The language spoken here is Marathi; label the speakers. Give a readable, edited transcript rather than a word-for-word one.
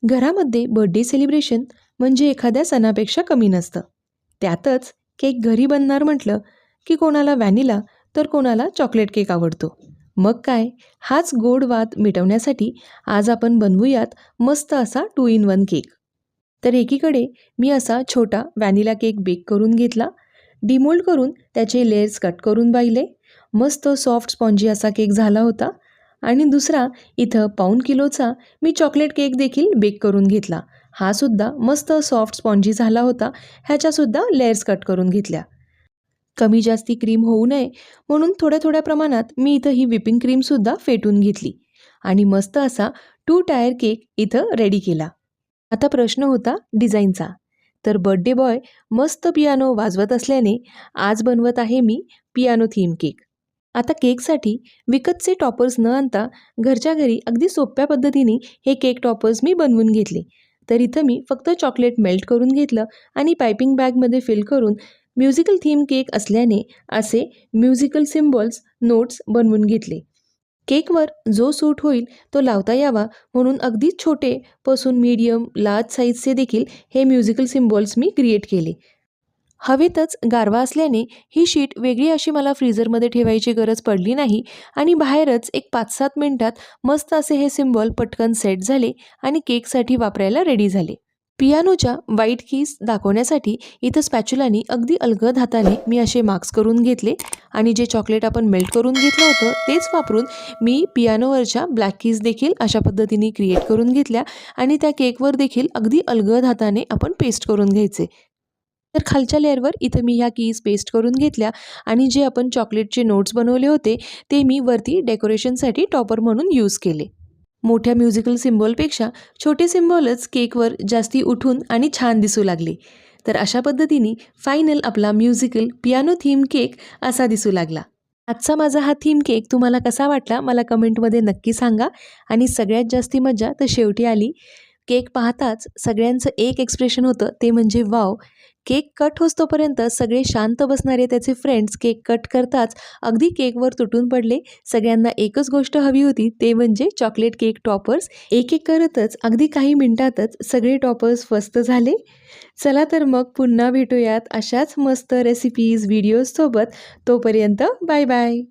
Speaker 1: घरामध्ये बर्थडे सेलिब्रेशन म्हणजे एखाद्या सणापेक्षा कमी नसतं. त्यातच केक घरी बनणार म्हटलं की कोणाला व्हॅनिला तर कोणाला चॉकलेट केक आवडतो. मग काय, हाच गोड वाद मिटवण्यासाठी आज आपण बनवूयात मस्त असा 2 in 1 केक. तर एकीकडे मी असा छोटा व्हॅनिला केक बेक करून घेतला, डिमोल्ड करून त्याचे लेयर्स कट करून पाहिले. मस्त सॉफ्ट स्पॉन्जी असा केक झाला होता. आणि दुसरा इथं ₹1.25 किलोचा मी चॉकलेट केक देखील बेक करून घेतला. हा सुद्धा मस्त सॉफ्ट स्पॉन्जी झाला होता. ह्याच्यासुद्धा लेयर्स कट करून घेतल्या. कमी जास्ती क्रीम होऊ नये म्हणून थोड्या थोड्या प्रमाणात मी इथं ही व्हिपिंग क्रीमसुद्धा फेटून घेतली आणि मस्त असा 2 टायर केक इथं रेडी केला. आता प्रश्न होता डिझाईनचा. तर बर्थडे बॉय मस्त पियानो वाजवत असल्याने आज बनवत आहे मी पियानो थीम केक. आता केकसाठी विकतचे टॉपर्स न आणता घरच्या घरी अगदी सोप्या पद्धतीने हे केक टॉपर्स मी बनवून घेतले. तर इथं मी फक्त चॉकलेट मेल्ट करून घेतलं आणि पायपिंग बॅगमध्ये फिल करून म्युझिकल थीम केक असल्याने असे म्युझिकल सिम्बॉल्स नोट्स बनवून घेतले. केकवर जो सूट होईल तो लावता यावा म्हणून अगदी छोटे पासून मीडियम लार्ज साईजचे देखील हे म्युझिकल सिम्बॉल्स मी क्रिएट केले. हवेतच गारवा असल्याने ही शीट वेगळी अशी मला फ्रीझरमध्ये ठेवायची गरज पडली नाही आणि बाहेरच एक 5-7 मिनिटात मस्त असे हे सिम्बॉल पटकन सेट झाले आणि केकसाठी वापरायला रेडी झाले. पियानोच्या व्हाईट कीज दाखवण्यासाठी इथं स्पॅच्युलानी अगदी अलगद हाताने मी असे मार्क्स करून घेतले आणि जे चॉकलेट आपण मेल्ट करून घेतलं होतं तेच वापरून मी पियानोवरच्या ब्लॅक कीज देखील अशा पद्धतीने क्रिएट करून घेतल्या आणि त्या केकवर देखील अगदी अलगद हाताने आपण पेस्ट करून घ्यायचे. तर खालच्या लेअरवर इथं मी ह्या कीज पेस्ट करून घेतल्या आणि जे आपण चॉकलेटचे नोट्स बनवले होते ते मी वरती डेकोरेशनसाठी टॉपर म्हणून यूज केले. मोठ्या म्युझिकल सिम्बॉलपेक्षा छोटे सिम्बॉलच केकवर जास्ती उठून आणि छान दिसू लागले. तर अशा पद्धतीने फायनल आपला म्युझिकल पियानो थीम केक असा दिसू लागला. आजचा माझा हा थीम केक तुम्हाला कसा वाटला मला कमेंटमध्ये नक्की सांगा. आणि सगळ्यात जास्ती मजा तर शेवटी आली. केक पाहताच सगळ्यांचं एक एक्सप्रेशन होतं ते म्हणजे वाव. केक कट होतोपर्यंत सगळे शांत बसणारे त्याचे फ्रेंड्स केक कट करताच अगदी केकवर तुटून पडले. सगळ्यांना एकच गोष्ट हवी होती ते म्हणजे चॉकलेट केक टॉपर्स. एक एक करतच अगदी काही मिनिटातच सगळे टॉपर्स फस्त झाले. चला तर मग पुन्हा भेटूयात अशाच मस्त रेसिपीज व्हिडिओजसोबत. तोपर्यंत बाय बाय.